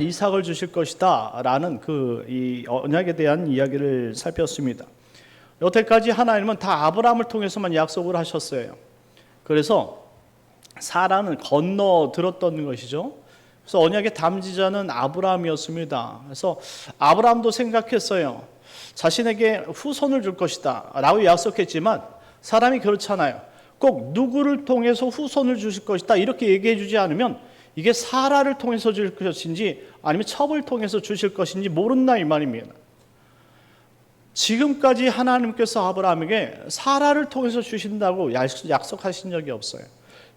이삭을 주실 것이다 라는 이 언약에 대한 이야기를 살폈습니다. 여태까지 하나님은 다 아브라함을 통해서만 약속을 하셨어요. 그래서 사라는 건너 들었던 것이죠. 그래서 언약의 담지자는 아브라함이었습니다. 그래서 아브라함도 생각했어요. 자신에게 후손을 줄 것이다 라고 약속했지만 사람이 그렇잖아요. 꼭 누구를 통해서 후손을 주실 것이다 이렇게 얘기해 주지 않으면 이게 사라를 통해서 주실 것인지 아니면 첩을 통해서 주실 것인지 모른다 이 말입니다. 지금까지 하나님께서 아브라함에게 사라를 통해서 주신다고 약속하신 적이 없어요.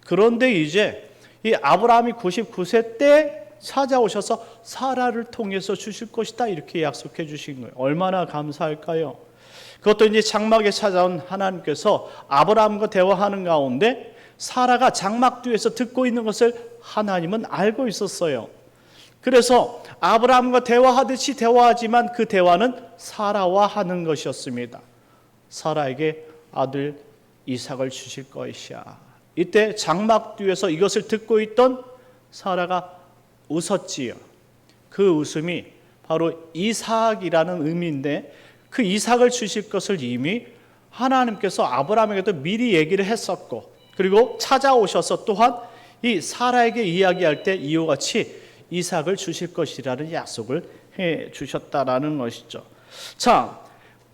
그런데 이제 이 아브라함이 99세 때 찾아오셔서 사라를 통해서 주실 것이다 이렇게 약속해 주신 거예요. 얼마나 감사할까요? 그것도 이제 장막에 찾아온 하나님께서 아브라함과 대화하는 가운데 사라가 장막 뒤에서 듣고 있는 것을 하나님은 알고 있었어요. 그래서 아브라함과 대화하듯이 대화하지만 그 대화는 사라와 하는 것이었습니다. 사라에게 아들 이삭을 주실 것이야. 이때 장막 뒤에서 이것을 듣고 있던 사라가 웃었지요. 그 웃음이 바로 이삭이라는 의미인데 그 이삭을 주실 것을 이미 하나님께서 아브라함에게도 미리 얘기를 했었고 그리고 찾아오셔서 또한 이 사라에게 이야기할 때 이와 같이 이삭을 주실 것이라는 약속을 해 주셨다라는 것이죠. 자,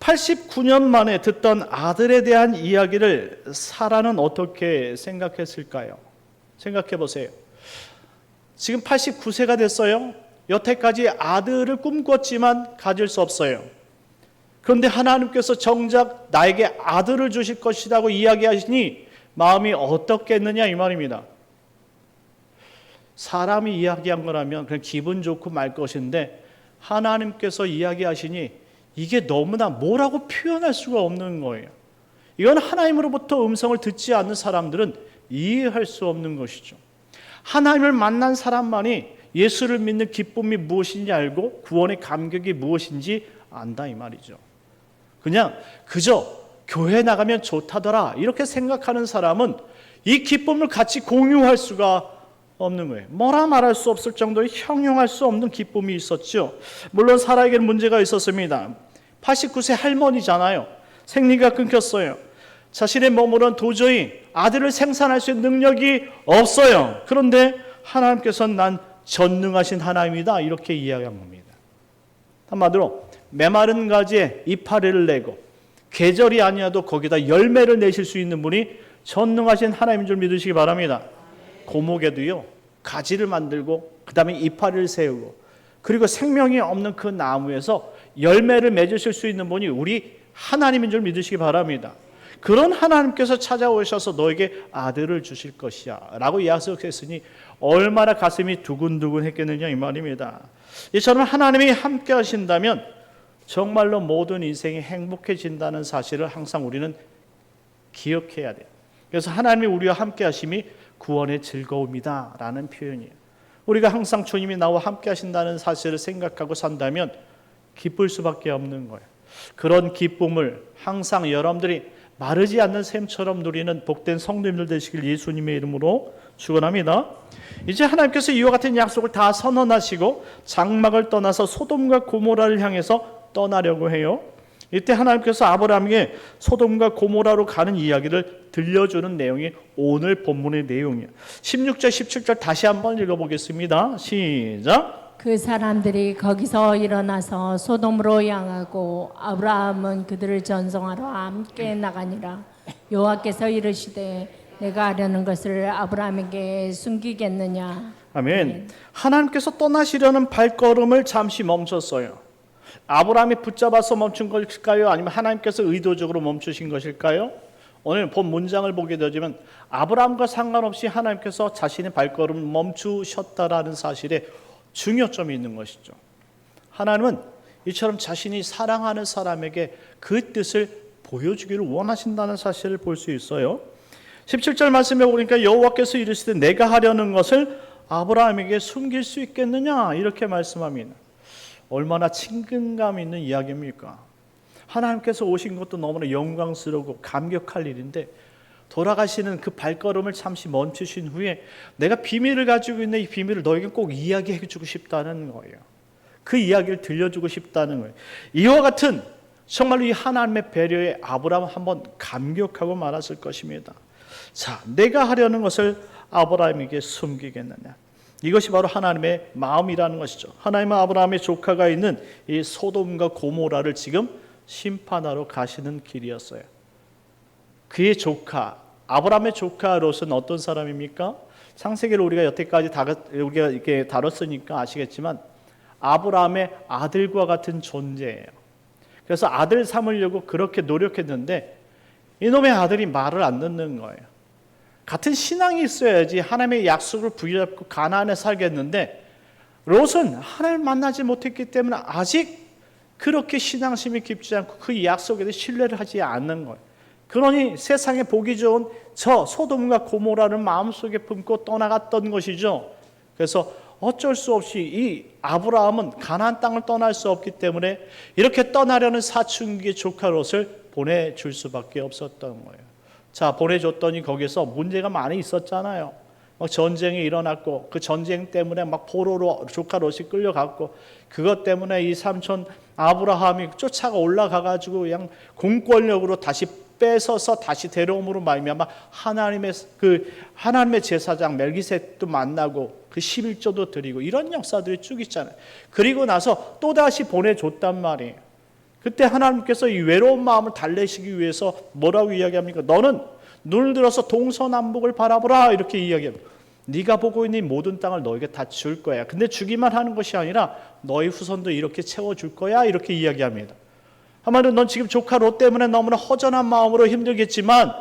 89년 만에 듣던 아들에 대한 이야기를 사라는 어떻게 생각했을까요? 생각해 보세요. 지금 89세가 됐어요. 여태까지 아들을 꿈꿨지만 가질 수 없어요. 그런데 하나님께서 정작 나에게 아들을 주실 것이라고 이야기하시니 마음이 어떻겠느냐 이 말입니다. 사람이 이야기한 거라면 그냥 기분 좋고 말 것인데 하나님께서 이야기하시니 이게 너무나 뭐라고 표현할 수가 없는 거예요. 이건 하나님으로부터 음성을 듣지 않는 사람들은 이해할 수 없는 것이죠. 하나님을 만난 사람만이 예수를 믿는 기쁨이 무엇인지 알고 구원의 감격이 무엇인지 안다 이 말이죠. 그냥 그저 교회 나가면 좋다더라 이렇게 생각하는 사람은 이 기쁨을 같이 공유할 수가 없는 거예요. 뭐라 말할 수 없을 정도의 형용할 수 없는 기쁨이 있었죠. 물론 사라에게는 문제가 있었습니다. 89세 할머니잖아요. 생리가 끊겼어요. 자신의 몸으로는 도저히 아들을 생산할 수 있는 능력이 없어요. 그런데 하나님께서는 난 전능하신 하나님이다 이렇게 이야기한 겁니다. 한마디로 메마른 가지에 이파리를 내고 계절이 아니어도 거기다 열매를 내실 수 있는 분이 전능하신 하나님인 줄 믿으시기 바랍니다. 고목에도요 가지를 만들고 그 다음에 이파리를 세우고 그리고 생명이 없는 그 나무에서 열매를 맺으실 수 있는 분이 우리 하나님인 줄 믿으시기 바랍니다. 그런 하나님께서 찾아오셔서 너에게 아들을 주실 것이야 라고 약속했으니 얼마나 가슴이 두근두근 했겠느냐 이 말입니다. 이처럼 하나님이 함께 하신다면 정말로 모든 인생이 행복해진다는 사실을 항상 우리는 기억해야 돼요. 그래서 하나님이 우리와 함께 하심이 구원의 즐거움이다 라는 표현이에요. 우리가 항상 주님이 나와 함께 하신다는 사실을 생각하고 산다면 기쁠 수밖에 없는 거예요. 그런 기쁨을 항상 여러분들이 마르지 않는 샘처럼 누리는 복된 성도님들 되시길 예수님의 이름으로 축원합니다. 이제 하나님께서 이와 같은 약속을 다 선언하시고 장막을 떠나서 소돔과 고모라를 향해서 떠나려고 해요. 이때 하나님께서 아브라함에게 소돔과 고모라로 가는 이야기를 들려주는 내용이 오늘 본문의 내용이에요. 16절 17절 다시 한번 읽어보겠습니다. 시작. 그 사람들이 거기서 일어나서 소돔으로 향하고 아브라함은 그들을 전송하러 함께 나가니라. 여호와께서 이르시되 내가 하려는 것을 아브라함에게 숨기겠느냐. 아멘. 하나님께서 떠나시려는 발걸음을 잠시 멈췄어요. 아브라함이 붙잡아서 멈춘 것일까요? 아니면 하나님께서 의도적으로 멈추신 것일까요? 오늘 본 문장을 보게 되지만 아브라함과 상관없이 하나님께서 자신의 발걸음을 멈추셨다라는 사실에 중요점이 있는 것이죠. 하나님은 이처럼 자신이 사랑하는 사람에게 그 뜻을 보여주기를 원하신다는 사실을 볼 수 있어요. 17절 말씀에 보니까 여호와께서 이르시되 내가 하려는 것을 아브라함에게 숨길 수 있겠느냐 이렇게 말씀합니다. 얼마나 친근감 있는 이야기입니까? 하나님께서 오신 것도 너무나 영광스럽고 감격할 일인데 돌아가시는 그 발걸음을 잠시 멈추신 후에 내가 비밀을 가지고 있는 이 비밀을 너에게 꼭 이야기해 주고 싶다는 거예요. 그 이야기를 들려주고 싶다는 거예요. 이와 같은 정말로 이 하나님의 배려에 아브라함은 한번 감격하고 말았을 것입니다. 자, 내가 하려는 것을 아브라함에게 숨기겠느냐. 이것이 바로 하나님의 마음이라는 것이죠. 하나님은 아브라함의 조카가 있는 이 소돔과 고모라를 지금 심판하러 가시는 길이었어요. 그의 조카, 아브라함의 조카 롯은 어떤 사람입니까? 창세기를 우리가 여태까지 우리가 이렇게 다뤘으니까 아시겠지만 아브라함의 아들과 같은 존재예요. 그래서 아들 삼으려고 그렇게 노력했는데 이놈의 아들이 말을 안 듣는 거예요. 같은 신앙이 있어야지 하나님의 약속을 부여잡고 가나안에 살겠는데 롯은 하나님을 만나지 못했기 때문에 아직 그렇게 신앙심이 깊지 않고 그 약속에 대해 신뢰를 하지 않는 거예요. 그러니 세상에 보기 좋은 저 소돔과 고모라를 마음속에 품고 떠나갔던 것이죠. 그래서 어쩔 수 없이 이 아브라함은 가나안 땅을 떠날 수 없기 때문에 이렇게 떠나려는 사춘기의 조카 롯을 보내줄 수밖에 없었던 거예요. 자, 보내줬더니 거기서 문제가 많이 있었잖아요. 막 전쟁이 일어났고 그 전쟁 때문에 막 포로로 조카 롯이 끌려갔고 그것 때문에 이 삼촌 아브라함이 쫓아가 올라가가지고 그냥 공권력으로 다시 뺏어서 다시 데려옴으로 말미암아 하나님의 제사장 멜기세도 만나고 그 11조도 드리고 이런 역사들이 쭉 있잖아요. 그리고 나서 또 다시 보내줬단 말이에요. 그때 하나님께서 이 외로운 마음을 달래시기 위해서 뭐라고 이야기합니까? 너는 눈을 들어서 동서남북을 바라보라 이렇게 이야기합니다. 네가 보고 있는 모든 땅을 너에게 다 줄 거야. 근데 주기만 하는 것이 아니라 너희 후손도 이렇게 채워줄 거야 이렇게 이야기합니다. 한마디로 넌 지금 조카 롯 때문에 너무나 허전한 마음으로 힘들겠지만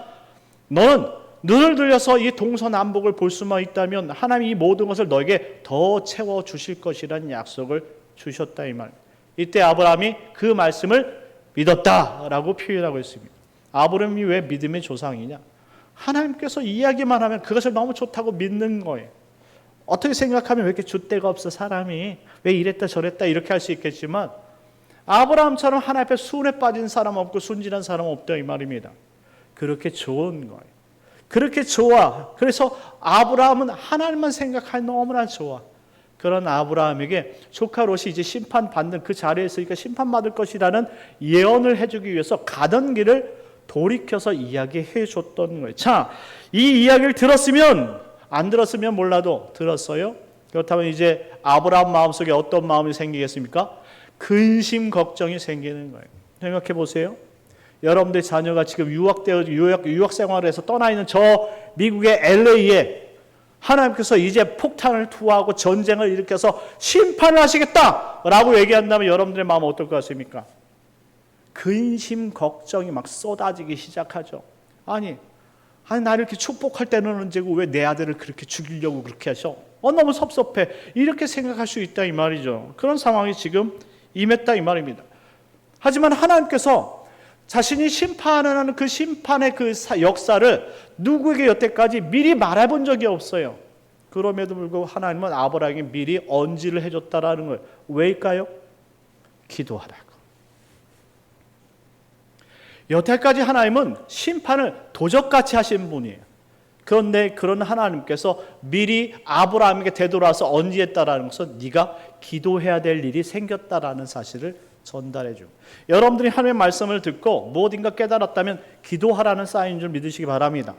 너는 눈을 들여서 이 동서남북을 볼 수만 있다면 하나님이 이 모든 것을 너에게 더 채워주실 것이라는 약속을 주셨다 이 말. 이때 아브라함이 그 말씀을 믿었다라고 표현하고 있습니다. 아브라함이 왜 믿음의 조상이냐? 하나님께서 이야기만 하면 그것을 너무 좋다고 믿는 거예요. 어떻게 생각하면 왜 이렇게 줏대가 없어 사람이 왜 이랬다 저랬다 이렇게 할 수 있겠지만 아브라함처럼 하나님 앞에 순에 빠진 사람 없고 순진한 사람 없다 이 말입니다. 그렇게 좋은 거예요. 그렇게 좋아. 그래서 아브라함은 하나님만 생각하니 너무나 좋아. 그런 아브라함에게 조카 롯이 이제 심판받는 그 자리에 있으니까 심판받을 것이라는 예언을 해주기 위해서 가던 길을 돌이켜서 이야기해 줬던 거예요. 자, 이 이야기를 들었으면 안 들었으면 몰라도 들었어요. 그렇다면 이제 아브라함 마음속에 어떤 마음이 생기겠습니까? 근심 걱정이 생기는 거예요. 생각해 보세요. 여러분들 자녀가 지금 유학 생활을 해서 떠나 있는 저 미국의 LA에 하나님께서 이제 폭탄을 투하하고 전쟁을 일으켜서 심판을 하시겠다라고 얘기한다면 여러분들의 마음은 어떨 것 같습니까? 근심 걱정이 막 쏟아지기 시작하죠. 아니 나를 이렇게 축복할 때는 언제고 왜 내 아들을 그렇게 죽이려고 그렇게 하셔? 너무 섭섭해. 이렇게 생각할 수 있다 이 말이죠. 그런 상황이 지금 임했다 이 말입니다. 하지만 하나님께서 자신이 심판하는 그 심판의 그 역사를 누구에게 여태까지 미리 말해본 적이 없어요. 그럼에도 불구하고 하나님은 아브라함에게 미리 언지를 해줬다라는 거예요. 왜일까요? 기도하라고. 여태까지 하나님은 심판을 도적같이 하신 분이에요. 그런데 그런 하나님께서 미리 아브라함에게 되돌아서 언지했다라는 것은 네가 기도해야 될 일이 생겼다라는 사실을 전달해 줘. 여러분들이 하나님의 말씀을 듣고 무엇인가 깨달았다면 기도하라는 사인인 줄 믿으시기 바랍니다.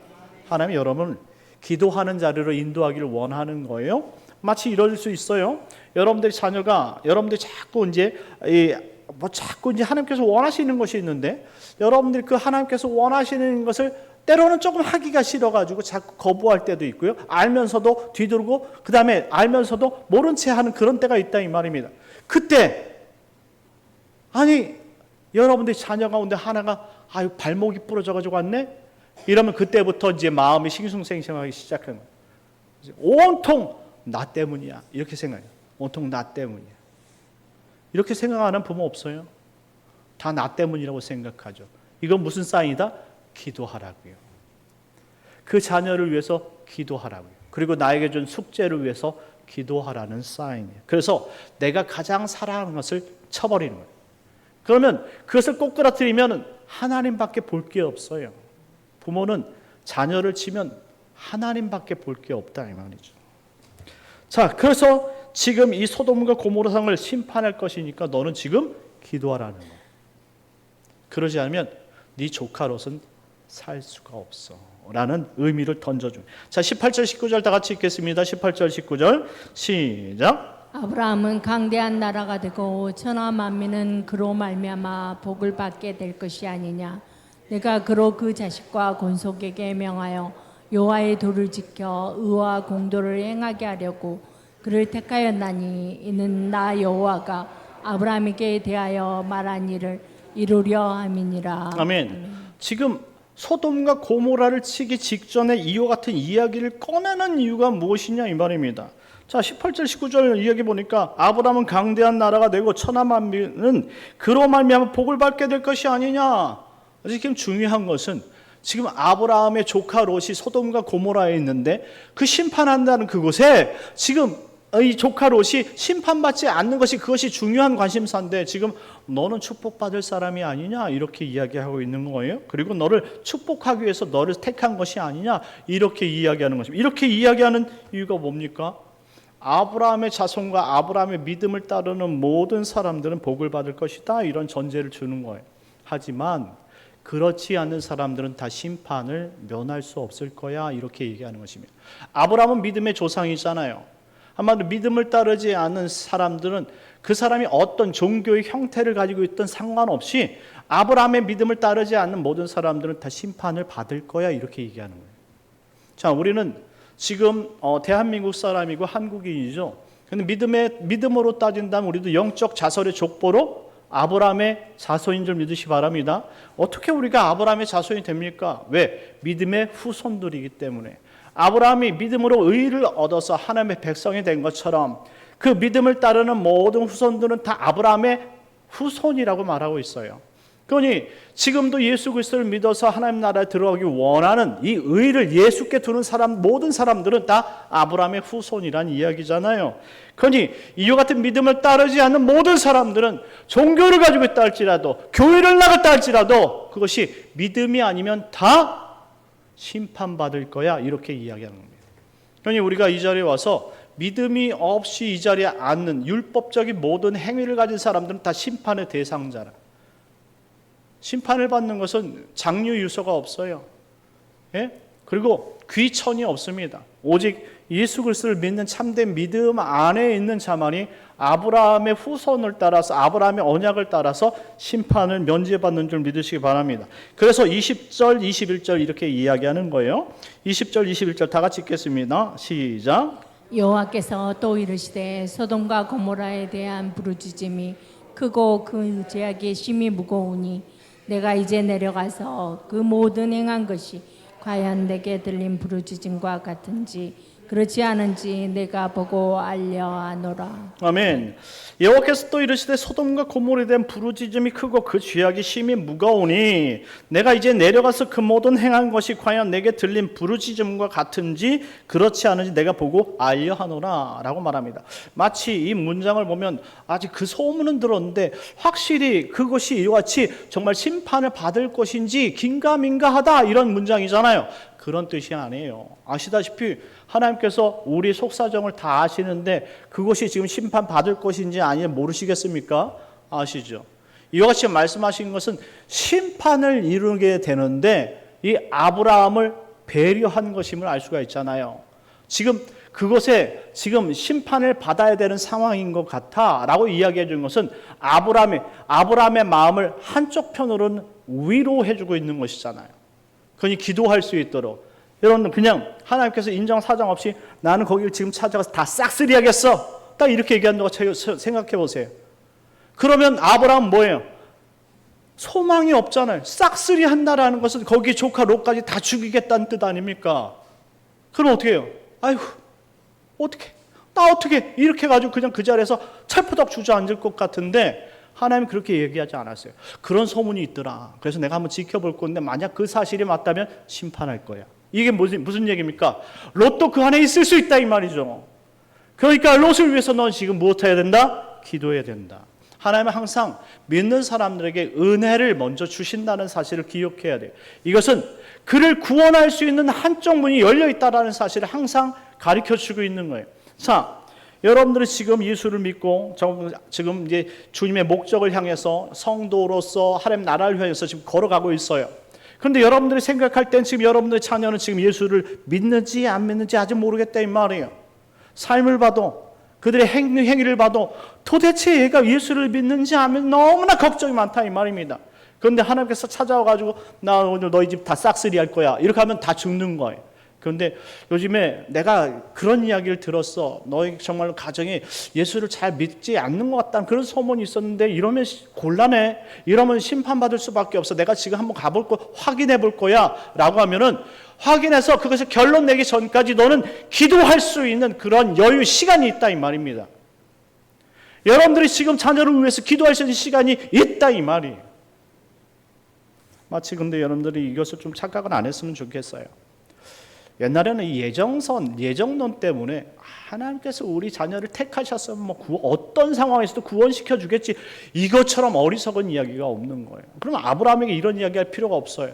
하나님이 여러분을 기도하는 자리로 인도하기를 원하는 거예요. 마치 이럴 수 있어요. 여러분들이 자꾸 이제 하나님께서 원하시는 것이 있는데 여러분들이 그 하나님께서 원하시는 것을 때로는 조금 하기가 싫어가지고 자꾸 거부할 때도 있고요. 알면서도 뒤돌고 그 다음에 알면서도 모른 채 하는 그런 때가 있다 이 말입니다. 그때 여러분들이 자녀 가운데 하나가 발목이 부러져가지고 왔네? 이러면 그때부터 이제 마음이 싱숭생숭하기 시작하는 거예요. 온통 나 때문이야 이렇게 생각해요. 온통 나 때문이야. 이렇게 생각하는 부모 없어요? 다 나 때문이라고 생각하죠. 이건 무슨 사인이다? 기도하라고요. 그 자녀를 위해서 기도하라고요. 그리고 나에게 준 숙제를 위해서 기도하라는 사인이에요. 그래서 내가 가장 사랑하는 것을 쳐버리는 거예요. 그러면 그것을 꼬꾸라뜨리면 하나님밖에 볼 게 없어요. 부모는 자녀를 치면 하나님밖에 볼 게 없다 이 말이죠. 자, 그래서 지금 이 소돔과 고모라 성을 심판할 것이니까 너는 지금 기도하라는 거예요. 그러지 않으면 네 조카 롯은 살 수가 없어 라는 의미를 던져줍니다. 자, 18절 19절 다 같이 읽겠습니다. 18절 19절 시작. 아브라함은 강대한 나라가 되고 천하 만민은 그로 말미암아 복을 받게 될 것이 아니냐. 내가 그로 그 자식과 권속에게 명하여 여호와의 도를 지켜 의와 공도를 행하게 하려고 그를 택하였나니 이는 나 여호와가 아브라함에게 대하여 말한 일을 이루려 함이니라. 아멘. 지금 소돔과 고모라를 치기 직전에 이와 같은 이야기를 꺼내는 이유가 무엇이냐 이 말입니다. 자, 18절 19절 이야기 보니까 아브라함은 강대한 나라가 되고 천하 만민은 그로 말미암아 복을 받게 될 것이 아니냐. 지금 중요한 것은 지금 아브라함의 조카 롯이 소돔과 고모라에 있는데 그 심판한다는 그곳에 지금 이 조카 롯이 심판받지 않는 것이 그것이 중요한 관심사인데 지금 너는 축복받을 사람이 아니냐 이렇게 이야기하고 있는 거예요. 그리고 너를 축복하기 위해서 너를 택한 것이 아니냐 이렇게 이야기하는 것입니다. 이렇게 이야기하는 이유가 뭡니까? 아브라함의 자손과 아브라함의 믿음을 따르는 모든 사람들은 복을 받을 것이다 이런 전제를 주는 거예요. 하지만 그렇지 않은 사람들은 다 심판을 면할 수 없을 거야 이렇게 얘기하는 것입니다. 아브라함은 믿음의 조상이잖아요. 한마디로 믿음을 따르지 않은 사람들은 그 사람이 어떤 종교의 형태를 가지고 있든 상관없이 아브라함의 믿음을 따르지 않는 모든 사람들은 다 심판을 받을 거야 이렇게 얘기하는 거예요. 자, 우리는 지금 대한민국 사람이고 한국인이죠. 근데 믿음으로 따진다면 우리도 영적 자손의 족보로 아브라함의 자손인 줄 믿으시 바랍니다. 어떻게 우리가 아브라함의 자손이 됩니까? 왜? 믿음의 후손들이기 때문에. 아브라함이 믿음으로 의를 얻어서 하나님의 백성이 된 것처럼 그 믿음을 따르는 모든 후손들은 다 아브라함의 후손이라고 말하고 있어요. 그러니 지금도 예수 그리스도를 믿어서 하나님 나라에 들어가기 원하는 이 의를 예수께 두는 사람 모든 사람들은 다 아브라함의 후손이라는 이야기잖아요. 그러니 이와 같은 믿음을 따르지 않는 모든 사람들은 종교를 가지고 있다 할지라도 교회를 나갔다 할지라도 그것이 믿음이 아니면 다 심판받을 거야 이렇게 이야기하는 겁니다. 그러니 우리가 이 자리에 와서 믿음이 없이 이 자리에 앉는 율법적인 모든 행위를 가진 사람들은 다 심판의 대상자라. 심판을 받는 것은 장류 유서가 없어요. 예? 그리고 귀천이 없습니다. 오직 예수 그리스도를 믿는 참된 믿음 안에 있는 자만이 아브라함의 후손을 따라서 아브라함의 언약을 따라서 심판을 면제받는 줄 믿으시기 바랍니다. 그래서 20절 21절 이렇게 이야기하는 거예요. 20절 21절 다 같이 읽겠습니다. 시작. 여호와께서 또 이르시되 소돔과 고모라에 대한 부르짖음이 크고 그 죄악이 심히 무거우니 내가 이제 내려가서 그 모든 행한 것이 과연 내게 들린 부르짖음과 같은지 그렇지 않은지 내가 보고 알려하노라. 아멘. 여호와께서 또 이르시되 소돔과 고모라에 대한 부르짖음이 크고 그 죄악이 심히 무거우니 내가 이제 내려가서 그 모든 행한 것이 과연 내게 들린 부르짖음과 같은지 그렇지 않은지 내가 보고 알려하노라 라고 말합니다. 마치 이 문장을 보면 아직 그 소문은 들었는데 확실히 그것이 이와 같이 정말 심판을 받을 것인지 긴가민가하다 이런 문장이잖아요. 그런 뜻이 아니에요. 아시다시피 하나님께서 우리 속사정을 다 아시는데 그것이 지금 심판받을 것인지 아니면 모르시겠습니까? 아시죠? 이와 같이 말씀하신 것은 심판을 이루게 되는데 이 아브라함을 배려한 것임을 알 수가 있잖아요. 지금 그것에 지금 심판을 받아야 되는 상황인 것 같아 라고 이야기해 준 것은 아브라함의 마음을 한쪽 편으로는 위로해 주고 있는 것이잖아요. 그러니 기도할 수 있도록 여러분 그냥 하나님께서 인정사정 없이 나는 거기를 지금 찾아가서 다 싹쓸이 하겠어 딱 이렇게 얘기한다고 생각해 보세요. 그러면 아브라함은 뭐예요? 소망이 없잖아요. 싹쓸이 한다라는 것은 거기 조카 롯까지 다 죽이겠다는 뜻 아닙니까? 그럼 어떻게 해요? 아이고 어떻게 이렇게 해가지고 그냥 그 자리에서 철푸덕 주저앉을 것 같은데 하나님 그렇게 얘기하지 않았어요. 그런 소문이 있더라. 그래서 내가 한번 지켜볼 건데 만약 그 사실이 맞다면 심판할 거야. 이게 무슨 얘기입니까? 롯도 그 안에 있을 수 있다 이 말이죠. 그러니까 롯을 위해서 넌 지금 무엇 해야 된다? 기도해야 된다. 하나님은 항상 믿는 사람들에게 은혜를 먼저 주신다는 사실을 기억해야 돼요. 이것은 그를 구원할 수 있는 한쪽 문이 열려 있다는 사실을 항상 가르쳐주고 있는 거예요. 자, 여러분들은 지금 예수를 믿고 지금 이제 주님의 목적을 향해서 성도로서 하나님 나라를 향해서 지금 걸어가고 있어요. 그런데 여러분들이 생각할 땐 지금 여러분들의 자녀는 지금 예수를 믿는지 안 믿는지 아직 모르겠다 이 말이에요. 삶을 봐도 그들의 행위를 봐도 도대체 얘가 예수를 믿는지 안 믿는지 너무나 걱정이 많다 이 말입니다. 그런데 하나님께서 찾아와가지고 나 오늘 너희 집 다 싹쓸이 할 거야 이렇게 하면 다 죽는 거예요. 그런데 요즘에 내가 그런 이야기를 들었어. 너희 정말로 가정에 예수를 잘 믿지 않는 것 같다는 그런 소문이 있었는데 이러면 곤란해. 이러면 심판받을 수밖에 없어. 내가 지금 한번 가볼 거 확인해 볼 거야 라고 하면은 확인해서 그것을 결론 내기 전까지 너는 기도할 수 있는 그런 여유 시간이 있다 이 말입니다. 여러분들이 지금 자녀를 위해서 기도할 수 있는 시간이 있다 이 말이에요. 마치 근데 여러분들이 이것을 좀 착각을 안 했으면 좋겠어요. 옛날에는 이 예정론 때문에 하나님께서 우리 자녀를 택하셨으면 뭐 어떤 상황에서도 구원시켜 주겠지 이것처럼 어리석은 이야기가 없는 거예요. 그러면 아브라함에게 이런 이야기할 필요가 없어요.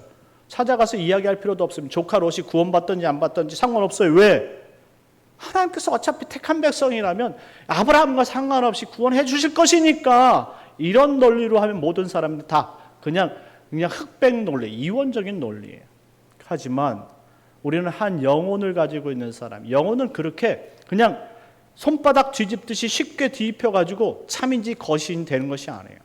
찾아가서 이야기할 필요도 없습니다. 조카 롯이 구원받든지 안 받든지 상관없어요. 왜? 하나님께서 어차피 택한 백성이라면 아브라함과 상관없이 구원해 주실 것이니까 이런 논리로 하면 모든 사람들 다 그냥 흑백 논리, 이원적인 논리예요. 하지만 우리는 한 영혼을 가지고 있는 사람, 영혼은 그렇게 그냥 손바닥 뒤집듯이 쉽게 뒤집혀가지고 참인지 거시인 되는 것이 아니에요.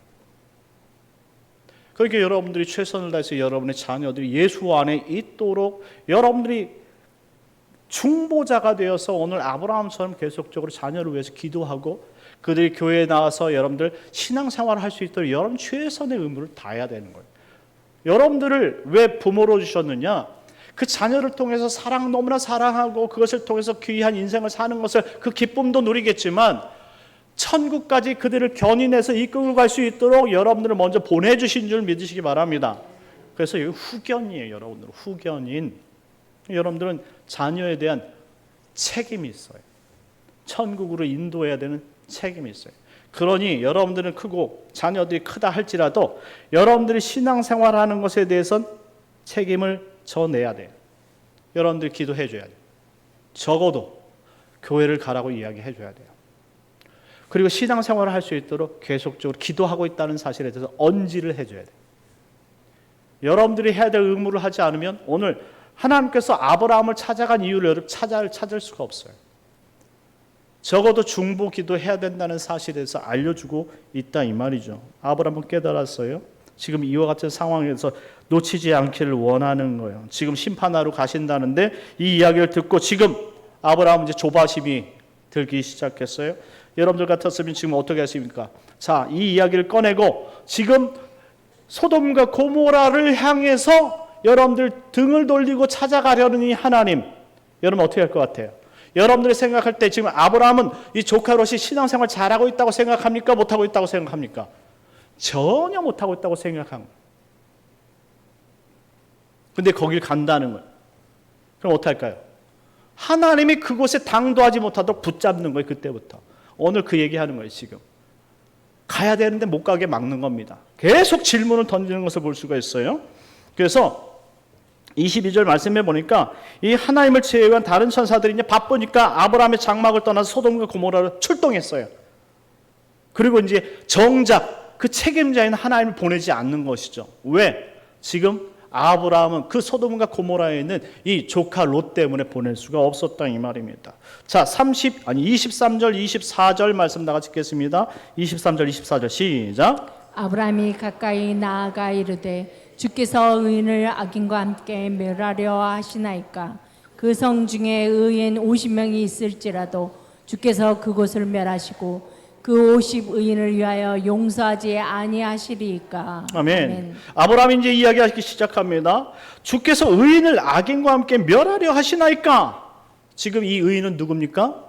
그러니까 여러분들이 최선을 다해서 여러분의 자녀들이 예수 안에 있도록 여러분들이 중보자가 되어서 오늘 아브라함처럼 계속적으로 자녀를 위해서 기도하고 그들이 교회에 나와서 여러분들 신앙생활을 할 수 있도록 여러분 최선의 의무를 다해야 되는 거예요. 여러분들을 왜 부모로 주셨느냐? 그 자녀를 통해서 너무나 사랑하고 그것을 통해서 귀한 인생을 사는 것을 그 기쁨도 누리겠지만 천국까지 그들을 견인해서 이끌고 갈 수 있도록 여러분들을 먼저 보내주신 줄 믿으시기 바랍니다. 그래서 이거 후견이에요. 여러분들 후견인. 여러분들은 자녀에 대한 책임이 있어요. 천국으로 인도해야 되는 책임이 있어요. 그러니 여러분들은 크고 자녀들이 크다 할지라도 여러분들이 신앙생활하는 것에 대해서는 책임을 져내야 돼요. 여러분들이 기도해 줘야 돼요. 적어도 교회를 가라고 이야기해 줘야 돼요. 그리고 신앙생활을 할 수 있도록 계속적으로 기도하고 있다는 사실에 대해서 언지를 해줘야 돼요. 여러분들이 해야 될 의무를 하지 않으면 오늘 하나님께서 아브라함을 찾아간 이유를 여러분 찾을 수가 없어요. 적어도 중보 기도해야 된다는 사실에 대해서 알려주고 있다 이 말이죠. 아브라함은 깨달았어요. 지금 이와 같은 상황에서 놓치지 않기를 원하는 거예요. 지금 심판하러 가신다는데 이 이야기를 듣고 지금 아브라함은 이제 조바심이 들기 시작했어요. 여러분들 같았으면 지금 어떻게 하십니까? 자, 이 이야기를 꺼내고 지금 소돔과 고모라를 향해서 여러분들 등을 돌리고 찾아가려는 이 하나님, 여러분 어떻게 할 것 같아요? 여러분들이 생각할 때 지금 아브라함은 이 조카 롯이 신앙생활 잘하고 있다고 생각합니까? 못하고 있다고 생각합니까? 전혀 못하고 있다고 생각한 거예요. 근데 거길 간다는 거예요. 그럼 어떡할까요? 하나님이 그곳에 당도하지 못하도록 붙잡는 거예요. 그때부터. 오늘 그 얘기하는 거예요. 지금. 가야 되는데 못 가게 막는 겁니다. 계속 질문을 던지는 것을 볼 수가 있어요. 그래서 22절 말씀해 보니까 이 하나님을 제외한 다른 천사들이 이제 바쁘니까 아브라함의 장막을 떠나서 소돔과 고모라로 출동했어요. 그리고 이제 정작 그 책임자인 하나님을 보내지 않는 것이죠. 왜? 지금 아브라함은 그 소돔과 고모라에 있는 이 조카 롯 때문에 보낼 수가 없었다 이 말입니다. 자, 23절 24절 말씀 다 같이 읽겠습니다. 23절 24절 시작. 아브라함이 가까이 나아가 이르되 주께서 의인을 악인과 함께 멸하려 하시나이까. 그 성 중에 의인 50명이 있을지라도 주께서 그곳을 멸하시고 그 50의인을 위하여 용서하지 아니하시리이까. 아멘. 아브라함이 이제 이야기하기 시작합니다. 주께서 의인을 악인과 함께 멸하려 하시나이까. 지금 이 의인은 누굽니까?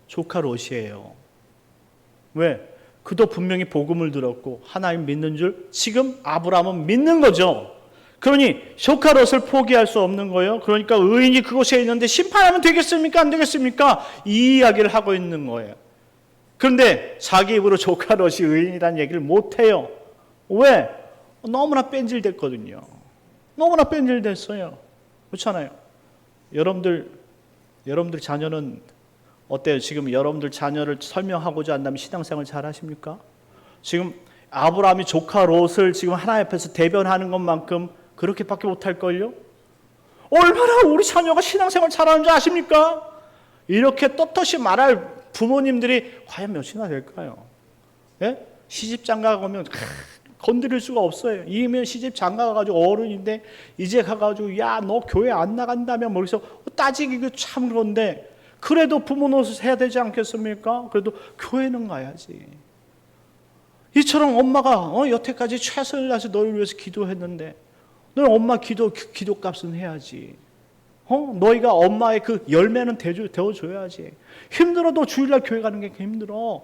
조카 롯이에요. 왜? 그도 분명히 복음을 들었고 하나님 믿는 줄 지금 아브라함은 믿는 거죠. 그러니 조카 롯을 포기할 수 없는 거예요. 그러니까 의인이 그곳에 있는데 심판하면 되겠습니까? 안 되겠습니까? 이 이야기를 하고 있는 거예요. 그런데 자기 입으로 조카 롯이 의인이라는 얘기를 못해요. 왜? 너무나 뺀질됐거든요. 너무나 뺀질됐어요. 그렇잖아요. 여러분들 자녀는 어때요? 지금 여러분들 자녀를 설명하고자 한다면 신앙생활 잘 하십니까? 지금 아브라함이 조카 롯을 지금 하나님 앞에서 대변하는 것만큼 그렇게밖에 못할걸요? 얼마나 우리 자녀가 신앙생활 잘하는 줄 아십니까? 이렇게 떳떳이 말할 부모님들이 과연 몇이나 될까요? 예? 시집 장가 가면 건드릴 수가 없어요. 이면 시집 장가 가가지고 어른인데 이제 가가지고 야 너 교회 안 나간다며 뭐 그래서 따지기도 참 그런데 그래도 부모 노릇 해야 되지 않겠습니까? 그래도 교회는 가야지. 이처럼 엄마가 여태까지 최선을 다해서 너를 위해서 기도했는데 너 엄마 기도값은 해야지. 너희가 엄마의 그 열매는 되어줘야지. 힘들어도 주일날 교회 가는 게 힘들어.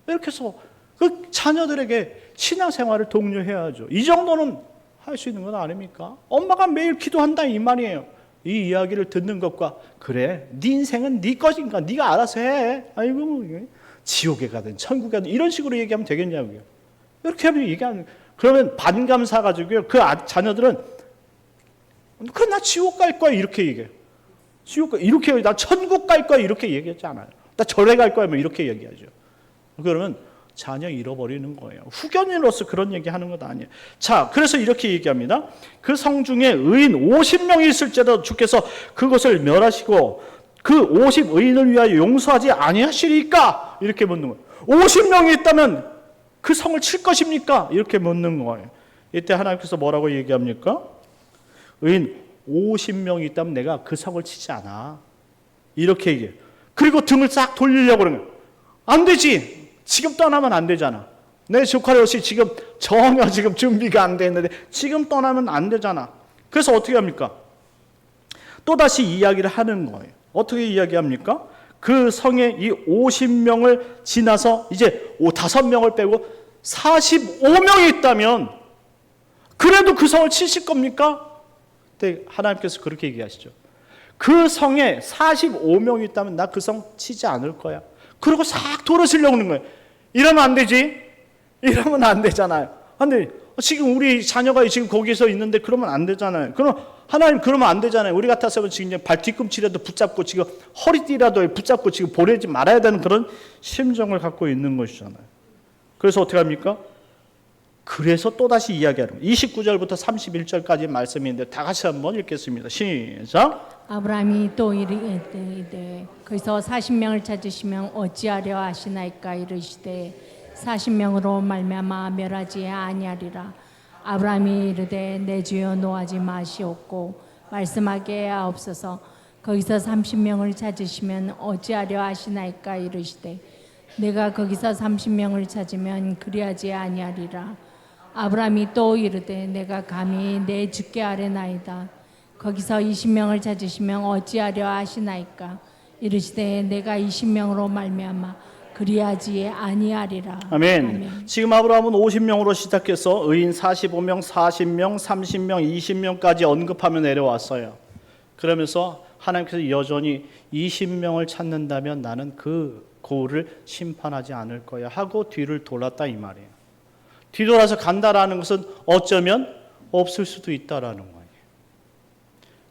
이렇게 해서 그 자녀들에게 신앙생활을 독려해야죠. 이 정도는 할 수 있는 건 아닙니까? 엄마가 매일 기도한다 이 말이에요. 이 이야기를 듣는 것과 그래 네 인생은 네 것이니까 네가 알아서 해. 아이고 지옥에 가든 천국에 가든 이런 식으로 얘기하면 되겠냐고요. 이렇게 하면 얘기하는 그러면 반감사 가지고요. 그 자녀들은 그 나 지옥 갈 거야 이렇게 얘기해요. 이렇게 나 천국 갈 거야 이렇게 얘기하지 않아요. 나 절에 갈 거야 뭐 이렇게 얘기하죠. 그러면 자녀 잃어버리는 거예요. 후견인으로서 그런 얘기하는 것 아니에요. 자, 그래서 이렇게 얘기합니다. 그 성 중에 의인 50명이 있을지라도 주께서 그것을 멸하시고 그 50의인을 위하여 용서하지 아니하시리까? 이렇게 묻는 거예요. 50명이 있다면 그 성을 칠 것입니까? 이렇게 묻는 거예요. 이때 하나님께서 뭐라고 얘기합니까? 의인 50명이 있다면 내가 그 성을 치지 않아. 이렇게 얘기해요. 그리고 등을 싹 돌리려고 그러는 거예요. 안 되지. 지금 떠나면 안 되잖아. 내 조카 롯이 지금 전혀 지금 준비가 안 돼 있는데 지금 떠나면 안 되잖아. 그래서 어떻게 합니까? 또다시 이야기를 하는 거예요. 어떻게 이야기합니까? 그 성에 이 50명을 지나서 이제 5명을 빼고 45명이 있다면 그래도 그 성을 치실 겁니까? 하나님께서 그렇게 얘기하시죠. 그 성에 45명이 있다면 나 그 성 치지 않을 거야. 그리고 싹 돌아서려고 하는 거예요. 이러면 안 되지. 이러면 안 되잖아요. 근데 지금 우리 자녀가 지금 거기서 있는데 그러면 안 되잖아요. 그럼 하나님 그러면 안 되잖아요. 우리 같았으면 지금 발 뒤꿈치라도 붙잡고 지금 허리띠라도 붙잡고 지금 보내지 말아야 되는 그런 심정을 갖고 있는 것이잖아요. 그래서 어떻게 합니까? 그래서 또다시 이야기하는 거예요. 29절부터 31절까지 말씀인데 다 같이 한번 읽겠습니다. 시작. 아브라함이 또 이르되 거기서 40명을 찾으시면 어찌하려 하시나이까 이르시되 40명으로 말미암아 멸하지 아니하리라. 아브라함이 이르되 내 주여 노하지 마시옵고 말씀하게 하옵소서. 거기서 30명을 찾으시면 어찌하려 하시나이까 이르시되 내가 거기서 30명을 찾으면 그리하지 아니하리라. 아브라함이 또 이르되 내가 감히 내 주께 아뢰나이다. 거기서 20명을 찾으시면 어찌하려 하시나이까 이르시되 내가 20명으로 말미암아 그리하지 아니하리라. 아멘. 아멘. 지금 아브라함은 50명으로 시작해서 의인 45명, 40명, 30명, 20명까지 언급하며 내려왔어요. 그러면서 하나님께서 여전히 20명을 찾는다면 나는 그 고을을 심판하지 않을 거야 하고 뒤를 돌았다 이 말이에요. 뒤돌아서 간다라는 것은 어쩌면 없을 수도 있다라는 거예요.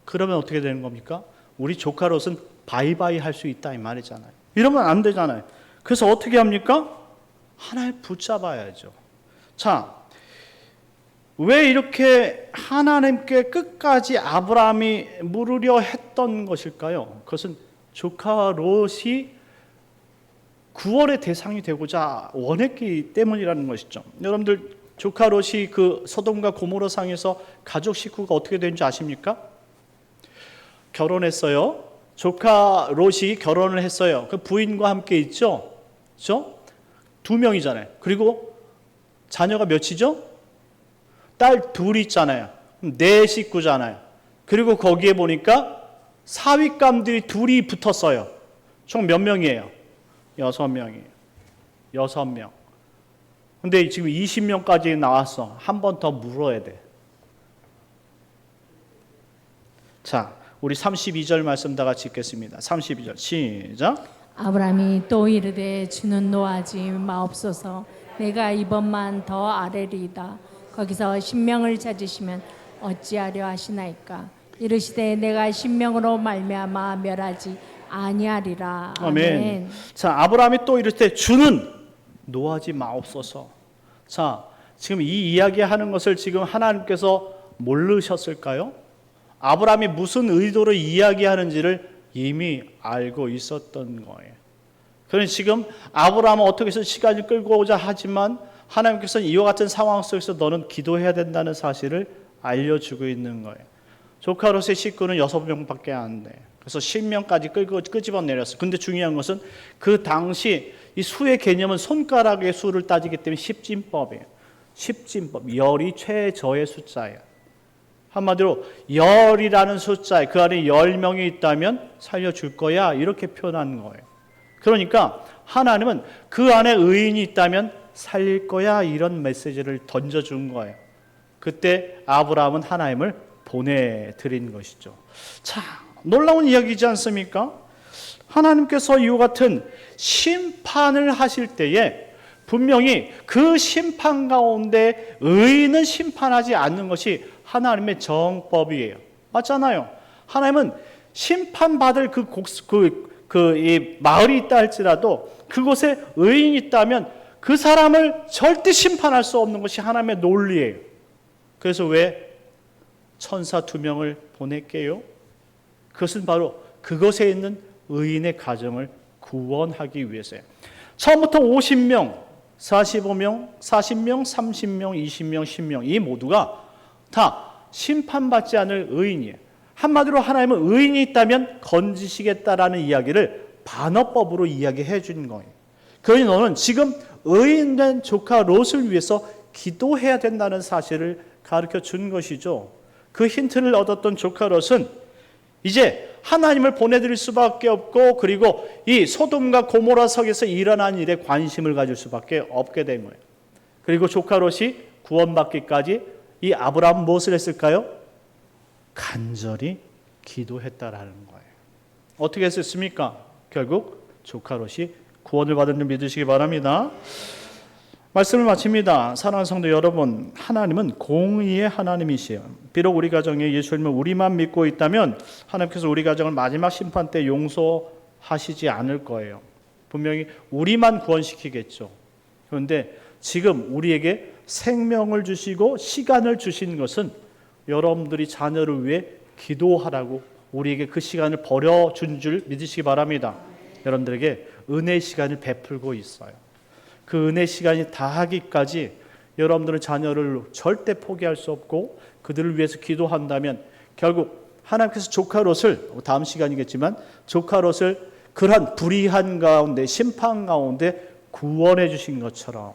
그러면 어떻게 되는 겁니까? 우리 조카 롯은 바이바이 할 수 있다 이 말이잖아요. 이러면 안 되잖아요. 그래서 어떻게 합니까? 하나님 붙잡아야죠. 자, 왜 이렇게 하나님께 끝까지 아브라함이 물으려 했던 것일까요? 그것은 조카 롯이 구원의 대상이 되고자 원했기 때문이라는 것이죠. 여러분들 조카 롯이 그 소돔과 고모라 상에서 가족 식구가 어떻게 되는지 아십니까? 결혼했어요. 조카 롯이 결혼을 했어요. 그 부인과 함께 있죠. 그렇죠? 2명이잖아요. 그리고 자녀가 몇이죠? 딸 2 있잖아요. 4 식구잖아요. 그리고 거기에 보니까 사윗감들이 2 붙었어요. 총 몇 명이에요? 6명이에요. 6명. 근데 지금 20명까지 나왔어. 한 번 더 물어야 돼. 자, 우리 32절 말씀 다 같이 읽겠습니다. 32절 시작. 아브라함이 또 이르되 주는 노하지 마옵소서. 내가 이번만 더 아뢰리이다. 거기서 신명을 찾으시면 어찌하려 하시나이까. 이르시되 내가 신명으로 말미암아 멸하지 아니하리라. 아멘. 자, 아브라함이 또 이럴 때 주는 노하지 마옵소서. 자, 지금 이 이야기하는 것을 지금 하나님께서 모르셨을까요? 아브라함이 무슨 의도로 이야기하는지를 이미 알고 있었던 거예요. 그러니 지금 아브라함은 어떻게 해서 시간을 끌고 오자 하지만 하나님께서는 이와 같은 상황 속에서 너는 기도해야 된다는 사실을 알려주고 있는 거예요. 조카 롯의 식구는 6명밖에 안 돼. 그래서 10명까지 끄집어내렸어요. 근데 중요한 것은 그 당시 이 수의 개념은 손가락의 수를 따지기 때문에 십진법이에요. 십진법, 열이 최저의 숫자예요. 한마디로 열이라는 숫자에 그 안에 10명이 있다면 살려줄 거야 이렇게 표현한 거예요. 그러니까 하나님은 그 안에 의인이 있다면 살릴 거야 이런 메시지를 던져준 거예요. 그때 아브라함은 하나님을 보내드린 것이죠. 자, 놀라운 이야기이지 않습니까? 하나님께서 이와 같은 심판을 하실 때에 분명히 그 심판 가운데 의인은 심판하지 않는 것이 하나님의 정법이에요. 맞잖아요. 하나님은 심판받을 이 마을이 있다 할지라도 그곳에 의인이 있다면 그 사람을 절대 심판할 수 없는 것이 하나님의 논리예요. 그래서 왜 천사 2명을 보낼게요? 그것은 바로 그것에 있는 의인의 가정을 구원하기 위해서예요. 처음부터 50명, 45명, 40명, 30명, 20명, 10명 이 모두가 다 심판받지 않을 의인이에요. 한마디로 하나님은 의인이 있다면 건지시겠다라는 이야기를 반어법으로 이야기해 준 거예요. 그러니 너는 지금 의인된 조카 롯을 위해서 기도해야 된다는 사실을 가르쳐 준 것이죠. 그 힌트를 얻었던 조카 롯은 이제 하나님을 보내드릴 수밖에 없고 그리고 이 소돔과 고모라 성에서 일어난 일에 관심을 가질 수밖에 없게 된 거예요. 그리고 조카 롯이 구원받기까지 이 아브라함은 무엇을 했을까요? 간절히 기도했다라는 거예요. 어떻게 했습니까? 결국 조카 롯이 구원을 받은 줄 믿으시기 바랍니다. 말씀을 마칩니다. 사랑하는 성도 여러분, 하나님은 공의의 하나님이시에요. 비록 우리 가정에 예수님을 우리만 믿고 있다면 하나님께서 우리 가정을 마지막 심판 때 용서하시지 않을 거예요. 분명히 우리만 구원시키겠죠. 그런데 지금 우리에게 생명을 주시고 시간을 주신 것은 여러분들이 자녀를 위해 기도하라고 우리에게 그 시간을 버려준 줄 믿으시기 바랍니다. 여러분들에게 은혜의 시간을 베풀고 있어요. 그 은혜 시간이 다하기까지 여러분들은 자녀를 절대 포기할 수 없고 그들을 위해서 기도한다면 결국 하나님께서 조카 롯을 다음 시간이겠지만 조카 롯을 그러한 불의한 가운데 심판 가운데 구원해 주신 것처럼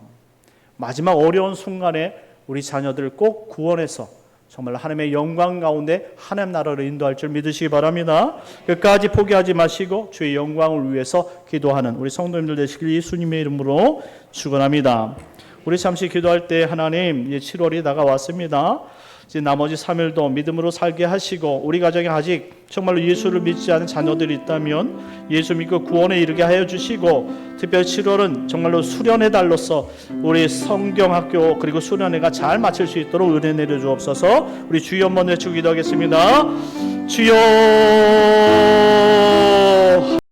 마지막 어려운 순간에 우리 자녀들을 꼭 구원해서 정말 하나님의 영광 가운데 하나님 나라를 인도할 줄 믿으시기 바랍니다. 끝까지 포기하지 마시고 주의 영광을 위해서 기도하는 우리 성도님들 되시길 예수님의 이름으로 축원합니다. 우리 잠시 기도할 때 하나님 7월이 다가왔습니다. 이제 나머지 3일도 믿음으로 살게 하시고 우리 가정에 아직 정말로 예수를 믿지 않은 자녀들이 있다면 예수 믿고 구원에 이르게 하여 주시고 특별히 7월은 정말로 수련의 달로서 우리 성경학교 그리고 수련회가 잘 마칠 수 있도록 은혜 내려 주옵소서. 우리 주여 한번 외치고 기도하겠습니다. 주여